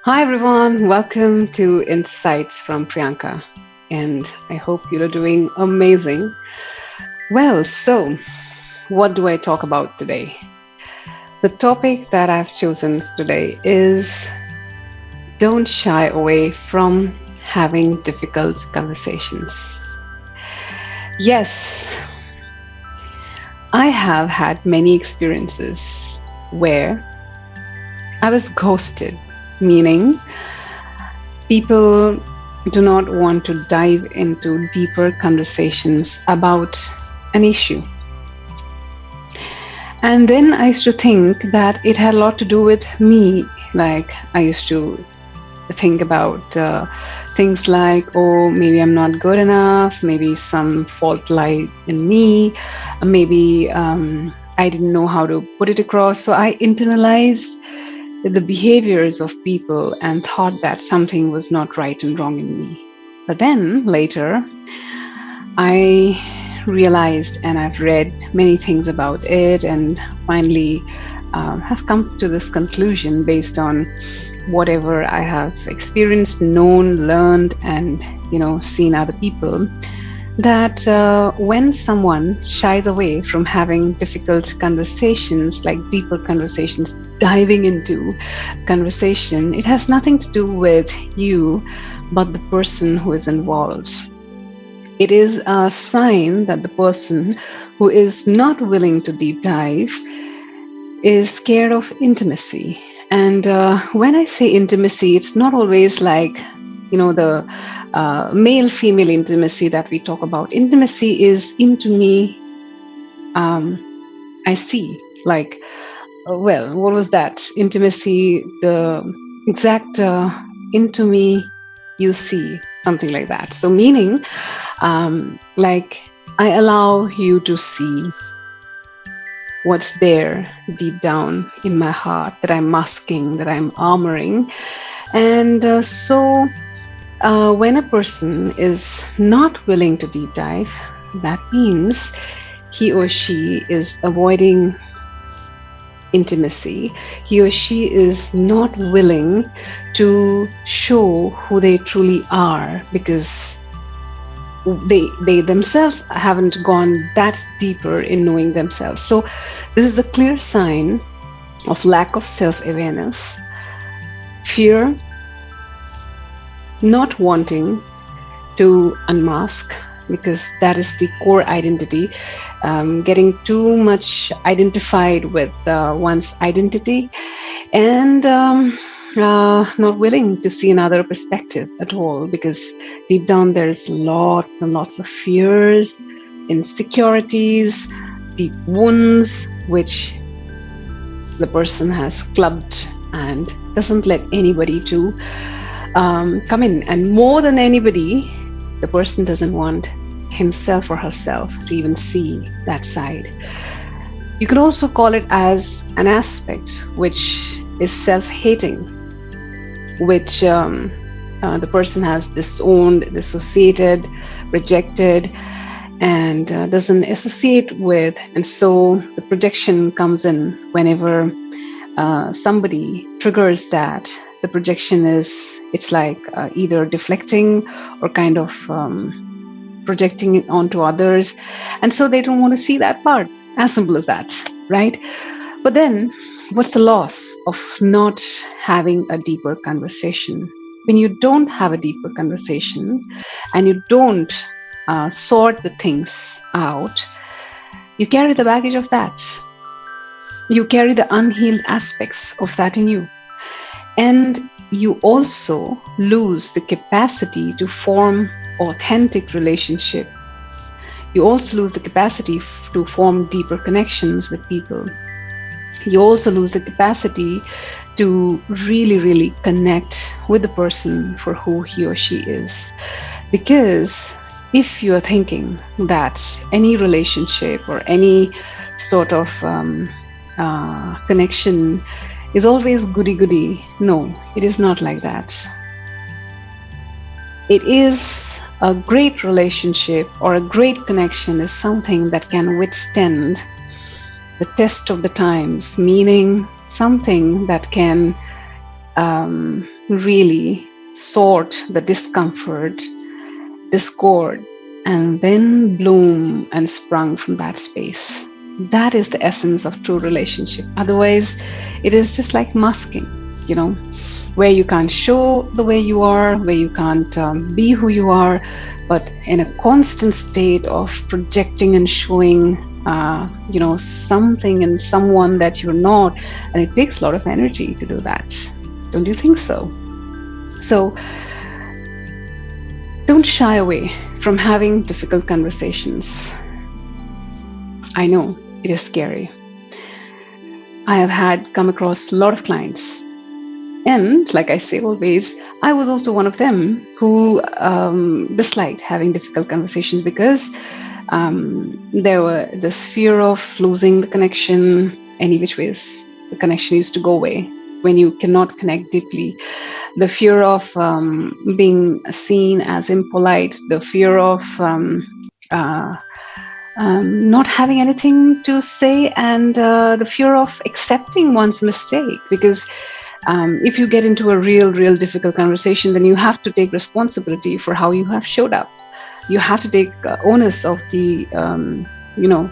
Hi everyone, welcome to Insights from Priyanka, and I hope you're doing amazing. What do I talk about today? The topic that I've chosen today is don't shy away from having difficult conversations. Yes, I have had many experiences where I was ghosted, meaning people do not want to dive into deeper conversations about an issue. And then I used to think that it had a lot to do with me. Like, I used to think about things like, oh, maybe I'm not good enough, maybe some fault lie in me, maybe I didn't know how to put it across. So I internalized the behaviors of people and thought that something was not right and wrong in me. But then later, I realized and I've read many things about it and finally have come to this conclusion based on whatever I have experienced, known, learned, and seen other people that when someone shies away from having difficult conversations, like deeper conversations, diving into conversation, it has nothing to do with you, but the person who is involved. It is a sign that the person who is not willing to deep dive is scared of intimacy. And when I say intimacy, it's not always like, the male female intimacy that we talk about. Intimacy is into me, um, I see. Like, what was that? Intimacy, the exact into me, you see, something like that. So, meaning, like, I allow you to see what's there deep down in my heart that I'm masking, that I'm armoring. And when a person is not willing to deep dive, that means he or she is avoiding intimacy. He or she is not willing to show who they truly are because they themselves haven't gone that deeper in knowing themselves. So this is a clear sign of lack of self-awareness, fear, not wanting to unmask because that is the core identity, getting too much identified with one's identity, and not willing to see another perspective at all because deep down there's lots and lots of fears, insecurities, deep wounds which the person has clubbed and doesn't let anybody to come in. And more than anybody, the person doesn't want himself or herself to even see that side. You could also call it as an aspect which is self-hating, which the person has disowned, dissociated, rejected, and doesn't associate with. And so the projection comes in whenever somebody triggers that. The projection is, it's like either deflecting or kind of projecting it onto others. And so they don't want to see that part. As simple as that, right? But then, what's the loss of not having a deeper conversation? When you don't have a deeper conversation and you don't sort the things out, you carry the baggage of that. You carry the unhealed aspects of that in you. And you also lose the capacity to form authentic relationship. You also lose the capacity to form deeper connections with people. You also lose the capacity to really, really connect with the person for who he or she is. Because if you are thinking that any relationship or any sort of connection is always goody-goody, no, it is not like that. It is a great relationship or a great connection is something that can withstand the test of the times, meaning something that can really sort the discomfort, discord, and then bloom and sprung from that space. That is the essence of true relationship. Otherwise, it is just like masking, you know, where you can't show the way you are, where you can't be who you are, but in a constant state of projecting and showing, something and someone that you're not. And it takes a lot of energy to do that. Don't you think so? So don't shy away from having difficult conversations. I know it is scary. I have had come across a lot of clients. And like I say always, I was also one of them who disliked having difficult conversations because there were this fear of losing the connection. Any which ways, the connection used to go away when you cannot connect deeply. The fear of being seen as impolite, the fear of uh, not having anything to say, and the fear of accepting one's mistake. Because if you get into a real difficult conversation, then you have to take responsibility for how you have showed up. You have to take onus of you know,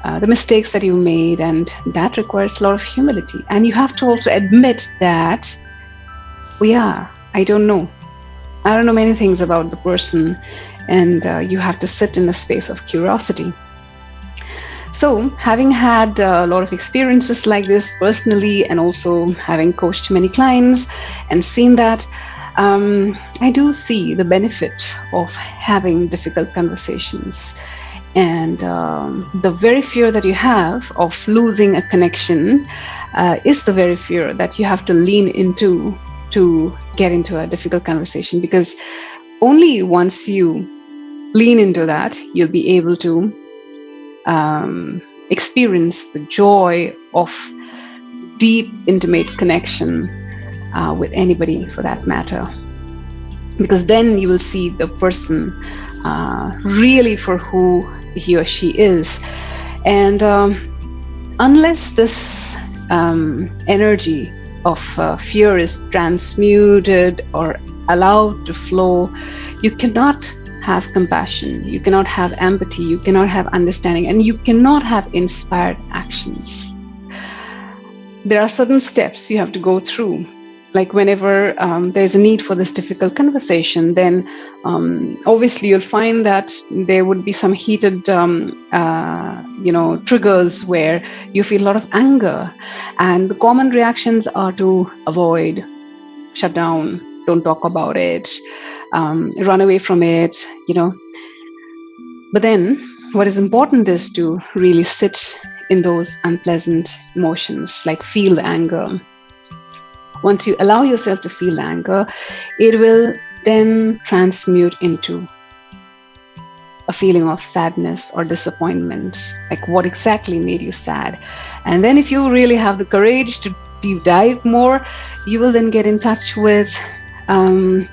the mistakes that you made, and that requires a lot of humility. And you have to also admit that, oh, yeah, I don't know. I don't know many things about the person, and you have to sit in a space of curiosity. So, having had a lot of experiences like this personally, and also having coached many clients and seen that, I do see the benefit of having difficult conversations. And the very fear that you have of losing a connection is the very fear that you have to lean into to get into a difficult conversation. Because only once you lean into that, you'll be able to experience the joy of deep, intimate connection with anybody for that matter. Because then you will see the person really for who he or she is. And unless this energy of fear is transmuted or allowed to flow, you cannot have compassion, you cannot have empathy, you cannot have understanding, and you cannot have inspired actions. There are certain steps you have to go through. Like whenever there's a need for this difficult conversation, then obviously you'll find that there would be some heated, triggers where you feel a lot of anger, and the common reactions are to avoid, shut down, don't talk about it, run away from it, you know. But then what is important is to really sit in those unpleasant emotions, like feel the anger. Once you allow yourself to feel anger, it will then transmute into a feeling of sadness or disappointment, like what exactly made you sad. And then if you really have the courage to deep dive more, you will then get in touch with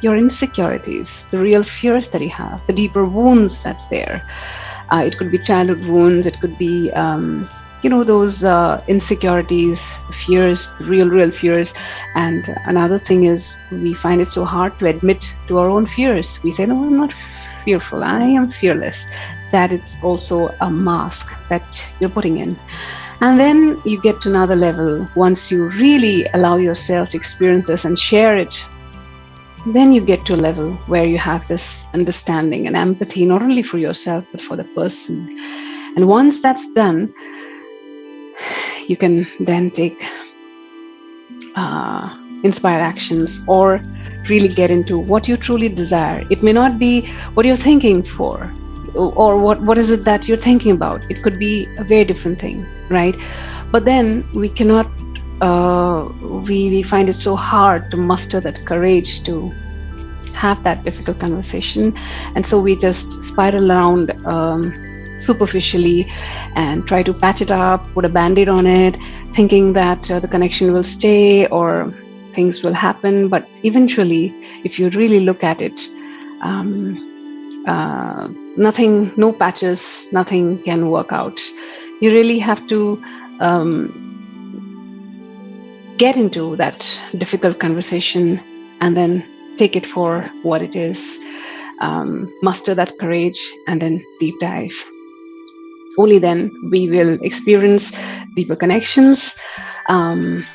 your insecurities, the real fears that you have, the deeper wounds that's there. It could be childhood wounds, it could be those insecurities, fears, real fears. And another thing is, we find it so hard to admit to our own fears. We say, no, I'm not fearful, I am fearless. That it's also a mask that you're putting in. And then you get to another level. Once you really allow yourself to experience this and share it, then you get to a level where you have this understanding and empathy, not only for yourself, but for the person. And once that's done, you can then take inspired actions, or really get into what you truly desire. It may not be what you're thinking for, or what is it that you're thinking about. It could be a very different thing, right? But then we cannot, we find it so hard to muster that courage to have that difficult conversation. And so we just spiral around superficially and try to patch it up, put a band-aid on it, thinking that the connection will stay or things will happen. But eventually, if you really look at it, nothing, no patches, nothing can work out. You really have to get into that difficult conversation and then take it for what it is, muster that courage, and then deep dive. Only then we will experience deeper connections, um,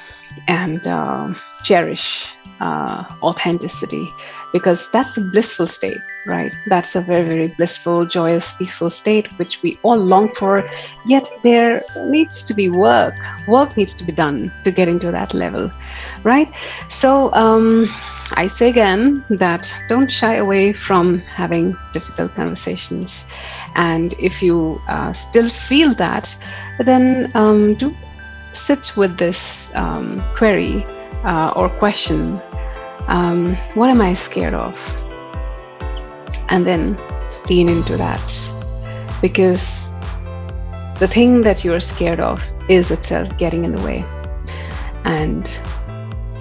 and cherish authenticity, because that's a blissful state, right? That's a very, very blissful, joyous, peaceful state which we all long for. Yet there needs to be work. Work needs to be done to get into that level, right? So I say again that don't shy away from having difficult conversations. And if you still feel that, then do sit with this query or question, what am I scared of? And then lean into that, because the thing that you're scared of is itself getting in the way. And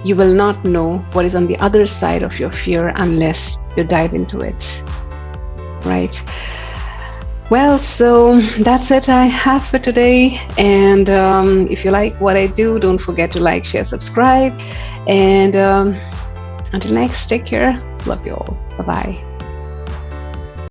you will not know what is on the other side of your fear unless you dive into it, right? Well, so that's it I have for today. And if you like what I do, don't forget to like, share, subscribe. And until next, take care. Love you all. Bye bye.